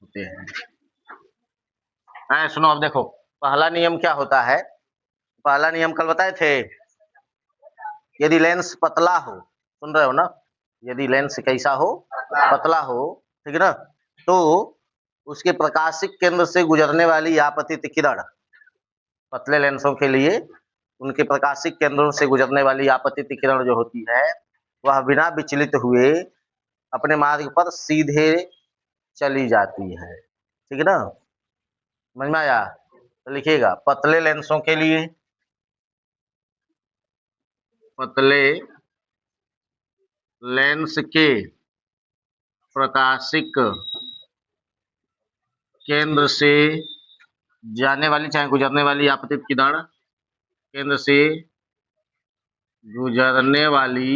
होते हैं। सुनो अब देखो, पहला नियम क्या होता है। पहला नियम कल बताए थे, यदि लेंस पतला हो, सुन रहे हो ना, यदि लेंस कैसा हो, पतला हो, ठीक है ना, तो उसके प्रकाशिक केंद्र से गुजरने वाली आपतित किरण, पतले लेंसों के लिए उनके प्रकाशिक केंद्रों से गुजरने वाली आपतित किरण जो होती है, वह बिना विचलित हुए अपने मार्ग पर सीधे चली जाती है। ठीक है ना, समझ में आया। तो लिखिएगा, पतले लेंसों के लिए, पतले लेंस के प्रकाशिक केंद्र से जाने वाली चाहे गुजरने वाली आपतित किरण, केंद्र से गुजरने वाली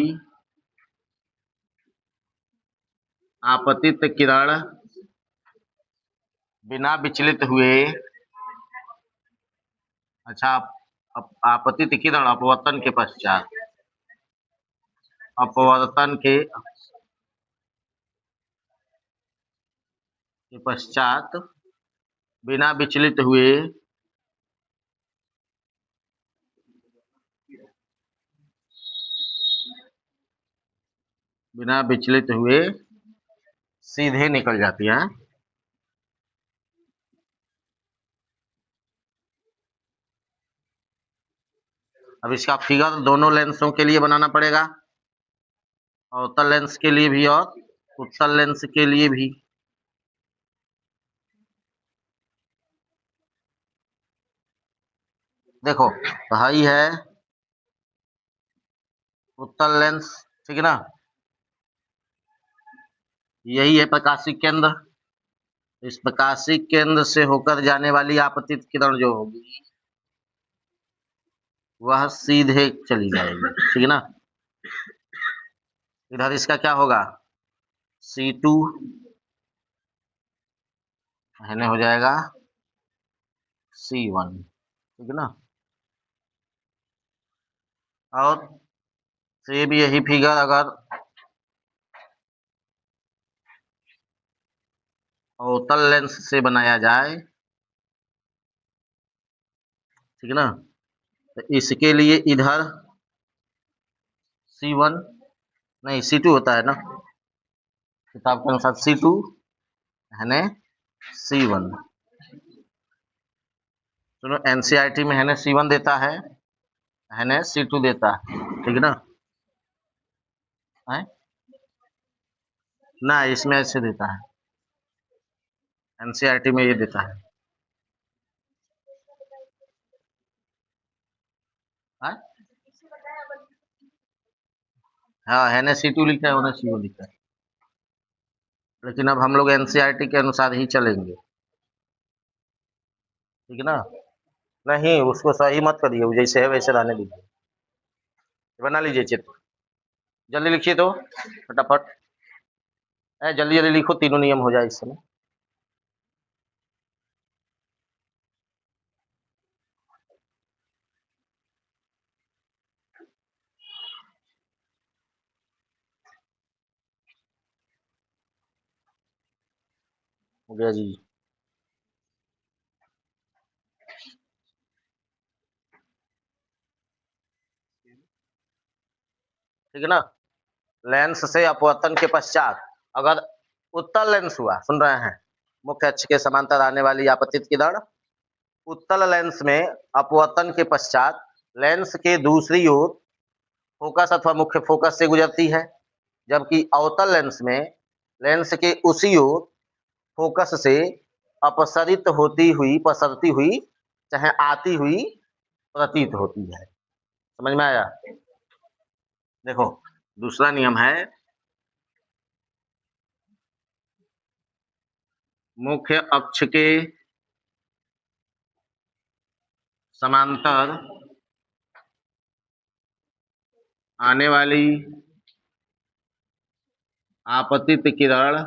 आपतित किरण बिना विचलित हुए, अच्छा, आपतित किरण अपवर्तन के पश्चात, अपवर्तन के पश्चात बिना विचलित हुए सीधे निकल जाती है। अब इसका फिगर दोनों लेंसों के लिए बनाना पड़ेगा, अवतल लेंस के लिए भी और उत्तल लेंस के लिए भी। देखो, भाई है उत्तल लेंस, ठीक है ना, यही है प्रकाशिक केंद्र। इस प्रकाशिक केंद्र से होकर जाने वाली आपतित किरण जो होगी वह सीधे चली जाएगी, ठीक है ना। इधर इसका क्या होगा, C2 हो जाएगा C1, ठीक है ना। और ये भी यही फिगर अगर अवतल लेंस से बनाया जाए, ठीक है ना, तो इसके लिए इधर C1 नहीं C2 होता है ना, किताब के अनुसार C2 है C1। सुनो, एनसीईआरटी में है C1 देता है C2 देता है, ठीक है ना। है ना, इसमें ऐसे देता है, एनसीईआरटी में ये देता है। हाँ हाँ, है C2 लिखा है और C1 लिखा है, लेकिन अब हम लोग एनसीईआरटी के अनुसार ही चलेंगे, ठीक है ना। नहीं, उसको सही मत करिए, जैसे है वैसे रहने दीजिए, बना लीजिए चित्र, जल्दी लिखिए तो फटाफट, जल्दी जल्दी लिखो, तीनों नियम हो जाए इस समय। हो गया जी। ठीक है ना, लेंस से अपवर्तन के पश्चात अगर उत्तल लेंस हुआ, सुन रहे हैं, मुख्य अक्ष के समांतर आने वाली आपतित किरण उत्तल लेंस में अपवर्तन के पश्चात लेंस के दूसरी ओर फोकस अथवा मुख्य फोकस से गुजरती है, जबकि अवतल लेंस में लेंस के उसी ओर फोकस से अपसरित होती हुई, पसरती हुई, चाहे आती हुई प्रतीत होती है। समझ में आया। देखो, दूसरा नियम है, मुख्य अक्ष के समांतर आने वाली आपतित किरण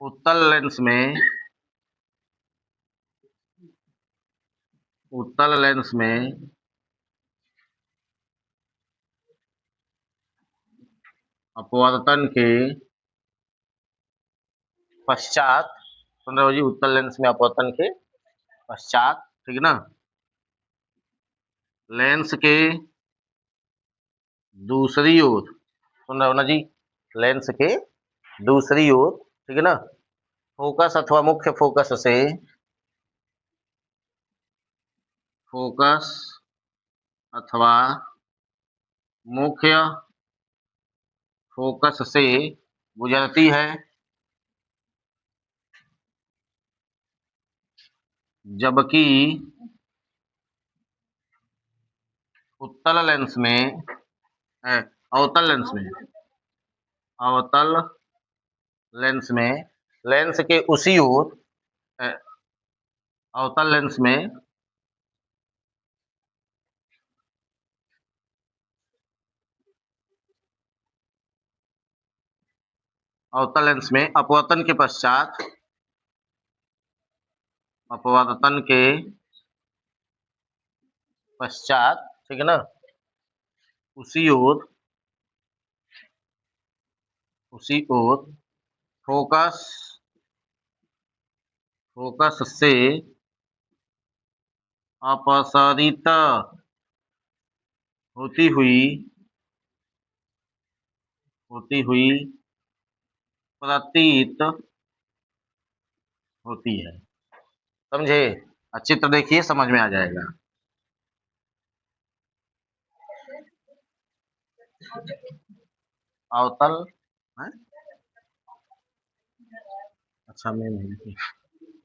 उत्तल लेंस में अपवर्तन के पश्चात, सुन रहे हो जी, उत्तल लेंस में अपवर्तन के पश्चात, ठीक है ना, लेंस के दूसरी ओर, सुन रहे हो ना जी, लेंस के दूसरी ओर, ठीक है ना, फोकस अथवा मुख्य फोकस से, फोकस अथवा मुख्य फोकस से गुजरती है, जबकि उत्तल लेंस में, अवतल लेंस में, अवतल लेंस में, लेंस के उसी ओर, अवतल लेंस में अवतल लेंस में अपवर्तन के पश्चात, अपवर्तन के पश्चात, ठीक है ना, उसी ओर, उसी ओर फोकस, फोकस से अपसरित होती हुई, होती हुई प्रतीत होती है। समझे? चित्र देखिए, समझ में आ जाएगा। अवतल है? अच्छा, मैं नहीं लिखी।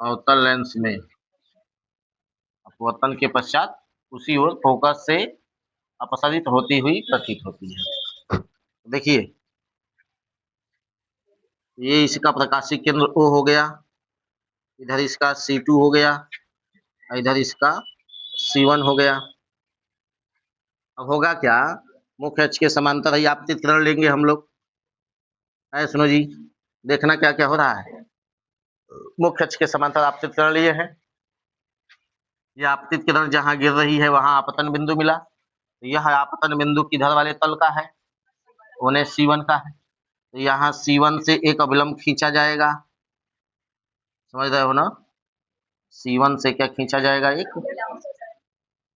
अवतल लेंस में अपवर्तन के पश्चात उसी ओर फोकस से अपसरित होती हुई प्रतीत होती है। देखिए, ये इसका प्रकाशिक केंद्र O हो गया, इधर इसका C2 हो गया, इधर इसका C1 हो गया। अब होगा क्या, मुख्य अक्ष के समांतर ही आपतित किरण लेंगे हम लोग। सुनो जी, देखना क्या क्या हो रहा है। मुख्य अक्ष के समांतर आपतित किरण लिए हैं, यह आपतित किरण जहां गिर रही है वहां आपतन बिंदु मिला, यह आपतन बिंदु किधर वाले तल का है, उन्हें C1 का है, तो यहाँ C1 से एक अभिलंब खींचा जाएगा, समझ रहे हो ना, C1 से क्या खींचा जाएगा, एक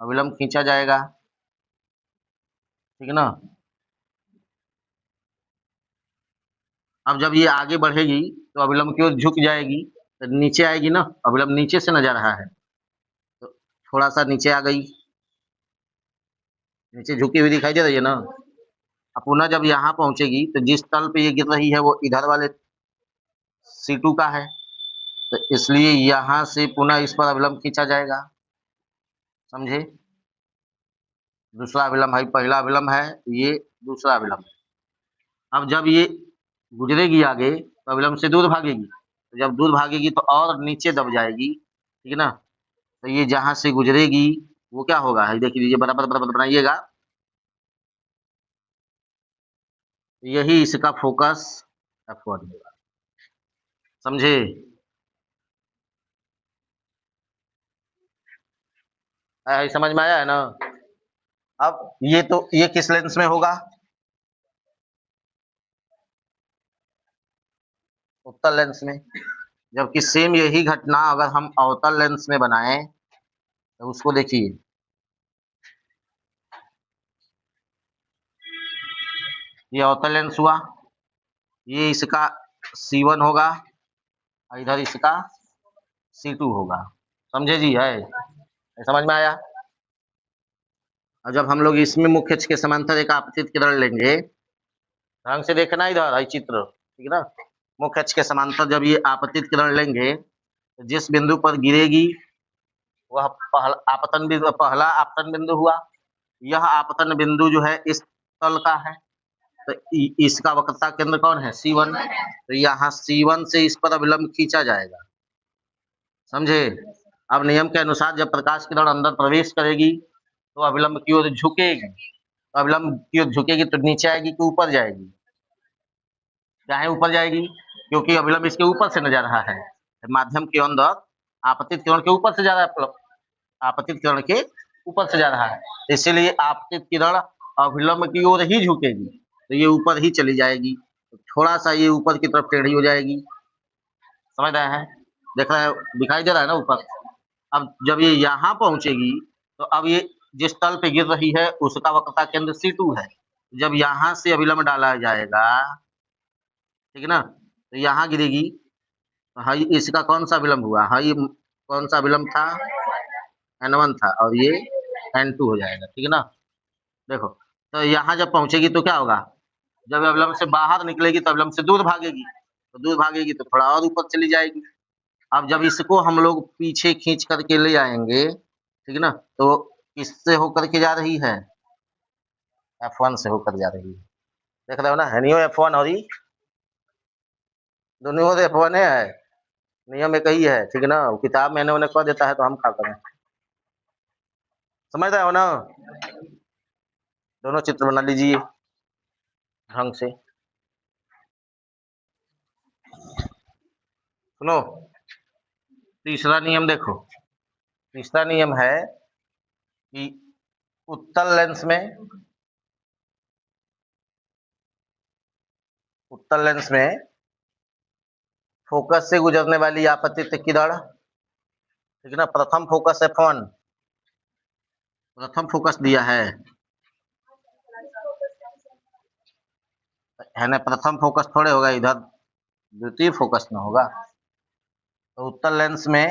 अभिलंब खींचा जाएगा, ठीक है ना। अब जब ये आगे बढ़ेगी तो अभिलंब की ओर झुक जाएगी, तो नीचे आएगी ना, अभिलंब नीचे से न जा रहा है, तो थोड़ा सा नीचे आ गई, नीचे झुकी हुई दिखाई दे रही है ना। अब पुनः जब यहाँ पहुंचेगी तो जिस तल पे ये गिर रही है वो इधर वाले C2 का है, तो इसलिए यहाँ से पुनः इस पर अभिलंब खींचा जाएगा, समझे। दूसरा अभिलंब है, पहला अभिलंब है, ये दूसरा अभिलंब है। अब जब ये गुजरेगी आगे तो अभिलंब से दूर भागेगी, तो जब दूर भागेगी तो और नीचे दब जाएगी, ठीक है ना। तो ये जहां से गुजरेगी वो क्या होगा, देख लीजिए, बराबर बराबर बनाइएगा, यही इसका फोकस F1 होगा, समझे। समझ में आया है ना। अब ये तो ये किस लेंस में होगा, उत्तल लेंस में, जबकि सेम यही घटना अगर हम अवतल लेंस में बनाएं तो उसको देखिए, ये अवतल लेंस हुआ, ये इसका C1 होगा, इधर इसका C2 होगा, समझे जी, है समझ में आया। और जब हम लोग इसमें मुख्य अक्ष के समांतर एक आपतित किरण लेंगे, ढंग से देखना इधर है चित्र, ठीक है ना। मुख्य अक्ष के समांतर जब ये आपतित किरण लेंगे तो जिस बिंदु पर गिरेगी वह पहला आपतन बिंदु हुआ, यह आपतन बिंदु जो है इस तल का है, तो इसका वक्रता केंद्र कौन है, C1, तो यहाँ C1 से इस पर अभिलंब खींचा जाएगा, समझे। अब नियम के अनुसार जब प्रकाश किरण अंदर प्रवेश करेगी तो अभिलंब की ओर झुकेगी, तो अभिलंब की ओर झुकेगी तो नीचे आएगी कि ऊपर जाएगी, चाहे ऊपर जाएगी, क्योंकि अभिलंब इसके ऊपर से न जा रहा है, माध्यम के अंदर आपतित किरण के ऊपर से जा रहा है, आपतित किरण के ऊपर से जा रहा है, इसीलिए आपतित किरण अभिलंब की ओर ही झुकेगी, तो ये ऊपर ही चली जाएगी, तो थोड़ा सा ये ऊपर की तरफ टेढ़ी हो जाएगी, समझ रहे हैं, देख रहे हैं, दिखाई दे रहा है ना ऊपर। अब जब ये यहाँ पहुंचेगी तो अब ये जिस तल पे गिर रही है उसका वक्रता केंद्र C2 है। जब यहाँ से अभिलंब डाला जाएगा, ठीक है ना, तो यहाँ गिरेगी, तो हाई इसका कौन सा अभिलंब हुआ, हाई कौन सा अभिलंब था, N1 था, और ये N2 हो जाएगा, ठीक है ना। देखो, तो यहाँ जब पहुंचेगी तो क्या होगा, जब अभिलंब से बाहर निकलेगी तो अभिलंब से दूर भागेगी, तो दूर भागेगी तो थोड़ा और ऊपर चली जाएगी। अब जब इसको हम लोग पीछे खींच करके ले आएंगे, ठीक है ना, तो किससे होकर के जा रही है, F1 से होकर जा रही है। देख रहे हो ना, है F1 और ई दोनों F1 है, नियम एक ही है, ठीक है ना। किताब में उन्हें कह देता है तो हम क्या करें, समझ रहे हो ना। दोनों चित्र बना लीजिए ढंग से। सुनो, तीसरा नियम देखो, तीसरा नियम है कि उत्तल लेंस में फोकस से गुजरने वाली आपतित किरण, ठीक है ना, प्रथम फोकस F1, प्रथम फोकस दिया है ना, प्रथम फोकस थोड़े होगा, इधर द्वितीय फोकस में होगा। तो उत्तल लेंस में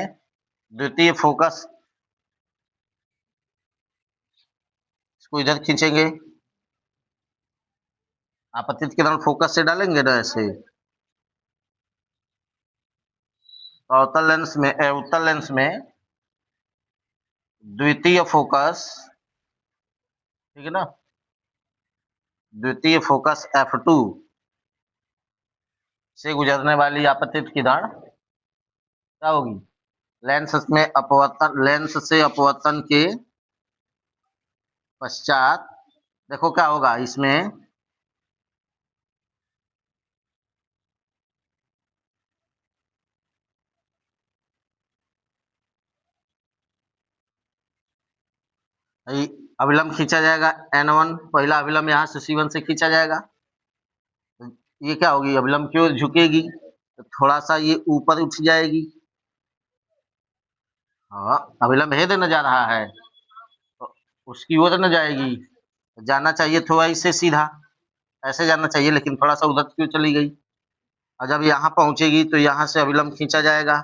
द्वितीय फोकस, इसको इधर खींचेंगे, आपतित किरण फोकस से डालेंगे ना ऐसे, तो उत्तल लेंस में द्वितीय फोकस, ठीक है ना, द्वितीय फोकस F2 से गुजरने वाली आपतित किरण क्या होगी, लेंस से अपवर्तन के पश्चात, देखो क्या होगा इसमें, अभिलंब खींचा जाएगा N1, पहला अभिलंब यहाँ से C1 से खींचा जाएगा, ये क्या होगी, अभिलंब क्यों झुकेगी, तो थोड़ा सा ये ऊपर उठ जाएगी। हाँ, अभिलंब हे देने जा रहा है तो उसकी ओर न जाएगी, जाना चाहिए थोड़ा इससे सीधा, ऐसे जाना चाहिए, लेकिन थोड़ा सा उधर क्यों चली गई। और जब यहाँ पहुंचेगी तो यहाँ से अभिलंब खींचा जाएगा,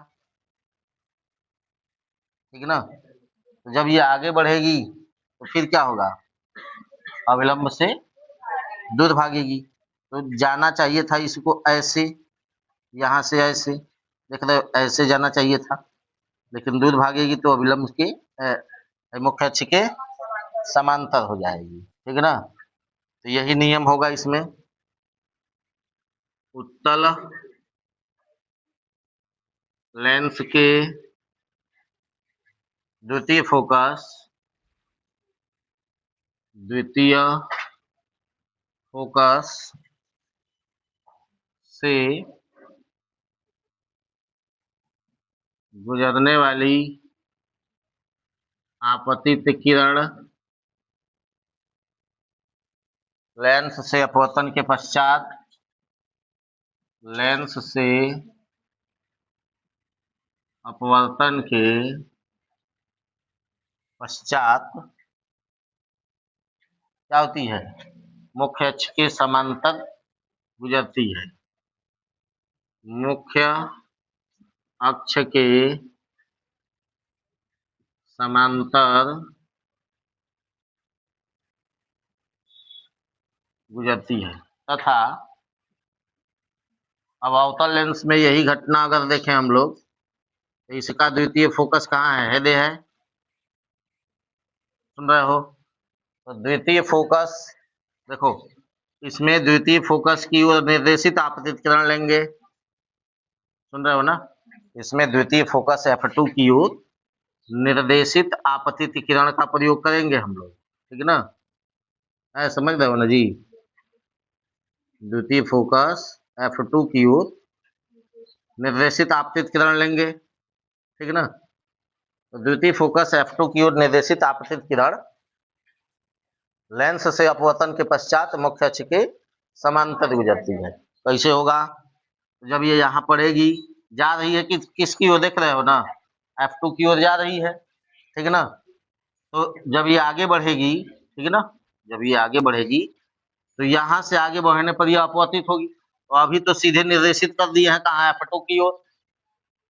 ठीक है ना। तो जब ये आगे बढ़ेगी तो फिर क्या होगा, अविलंब से दूर भागेगी, तो जाना चाहिए था इसको ऐसे, यहाँ से ऐसे, देख रहे हो, ऐसे जाना चाहिए था, लेकिन दूर भागेगी तो अविलंब के मुख्य अक्ष के समांतर हो जाएगी, ठीक है ना। तो यही नियम होगा इसमें, उत्तल लेंस के द्वितीय फोकस से गुजरने वाली आपतित किरण लेंस से अपवर्तन के पश्चात, लेंस से अपवर्तन के पश्चात क्या होती है, मुख्य अक्ष के समांतर गुजरती है, मुख्य अक्ष के समांतर गुजरती है, तथा अब अवतल लेंस में यही घटना अगर देखें हम लोग, तो इसका द्वितीय फोकस कहाँ है, हृदय है, सुन रहे हो। तो द्वितीय फोकस देखो, इसमें द्वितीय फोकस की ओर निर्देशित आपतित किरण लेंगे, सुन रहे हो ना, इसमें द्वितीय फोकस F2 की ओर निर्देशित आपतित किरण का प्रयोग करेंगे हम लोग, ठीक है ना, समझ रहे हो ना जी। द्वितीय फोकस F2 की ओर निर्देशित आपतित किरण लेंगे, ठीक है ना। तो द्वितीय फोकस F2 की ओर निर्देशित आपतित किरण लेंस से अपवर्तन के पश्चात मुख्य अक्ष के समांतर गुजरती है। कैसे होगा, जब ये यहाँ पड़ेगी जा रही है कि किसकी ओर, देख रहे हो ना, F2 की ओर जा रही है, ठीक है ना। तो जब ये आगे बढ़ेगी, ठीक है ना, जब ये आगे बढ़ेगी तो यहाँ से आगे बढ़ने पर यह अपवर्तित होगी। तो अभी तो सीधे निर्देशित कर दिए हैं कहाँ, F2 की ओर,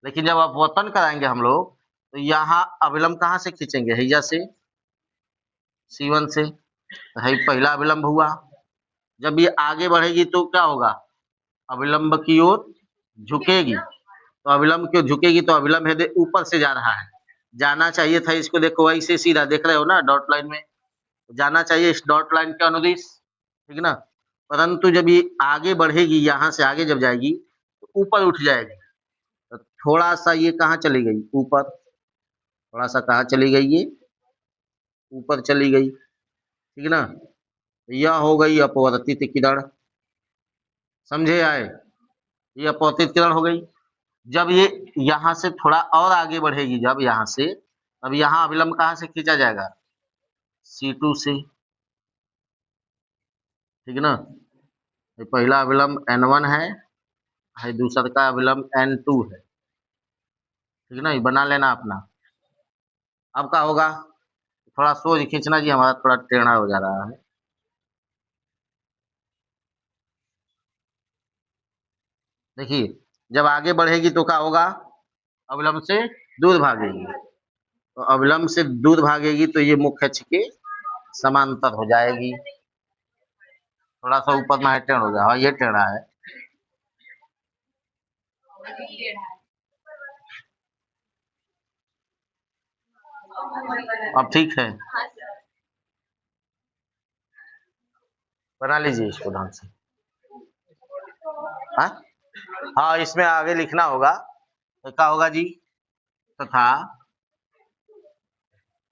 लेकिन जब अपवर्तन कराएंगे हम लोग तो यहाँ अविलंब कहाँ से खींचेंगे, हैया से, C1 से, है पहला अविलंब हुआ। जब ये आगे बढ़ेगी तो क्या होगा, अविलंब की ओर झुकेगी। तो अविलंब की ओर झुकेगी तो अविलंब है ऊपर से जा रहा है, जाना चाहिए था इसको, देखो ऐसे सीधा, देख रहे हो ना डॉट लाइन में, जाना चाहिए इस डॉट लाइन के अनुदिश, ठीक ना। परंतु जब ये आगे बढ़ेगी, यहाँ से आगे जब जाएगी तो ऊपर उठ जाएगी। तो थोड़ा सा ये कहाँ चली गई, ऊपर, थोड़ा सा कहाँ चली गई, ये ऊपर चली गई, ठीक है ना। यह हो गई अपवर्तित किरण, समझे आए, ये अपवर्तित किरण हो गई। जब ये यहाँ से थोड़ा और आगे बढ़ेगी, जब यहाँ से, अब यहाँ अविलंब कहाँ से खींचा जाएगा, C2 से, ठीक है ना। ये पहला अविलंब N1 है दूसरा का अविलंब N2 है, ठीक है ना, ये बना लेना अपना। अब क्या होगा, थोड़ा सोच खींचना जी, हमारा थोड़ा टेढ़ा हो जा रहा है। देखिए जब आगे बढ़ेगी तो क्या होगा, अविलंब से दूर भागेगी, तो अविलंब से दूर भागेगी तो ये मुख्य अक्ष के समांतर हो जाएगी। थोड़ा सा ऊपर में टेढ़ हो जाए, हाँ ये टेढ़ा है। अब ठीक है, बना लीजिए इसको ढंग से। हाँ हाँ, इसमें आगे लिखना होगा, तो क्या होगा जी, तथा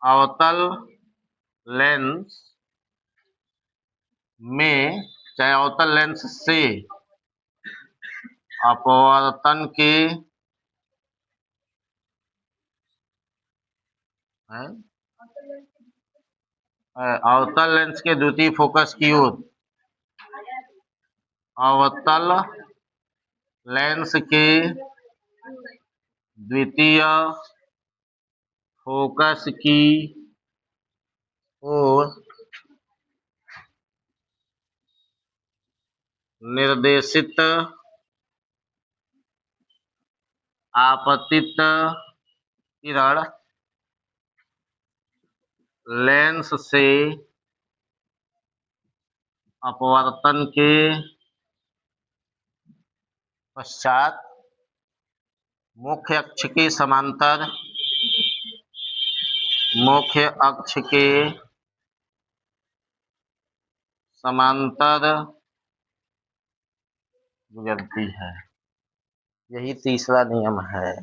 अवतल लेंस में, चाहे अवतल लेंस से अपवर्तन के अवतल लेंस के द्वितीय फोकस की ओर, अवतल लेंस के द्वितीय फोकस की ओर निर्देशित आपतित किरण लेंस से अपवर्तन के पश्चात मुख्य अक्ष के समांतर, मुख्य अक्ष के समांतर गुजरती है। यही तीसरा नियम है।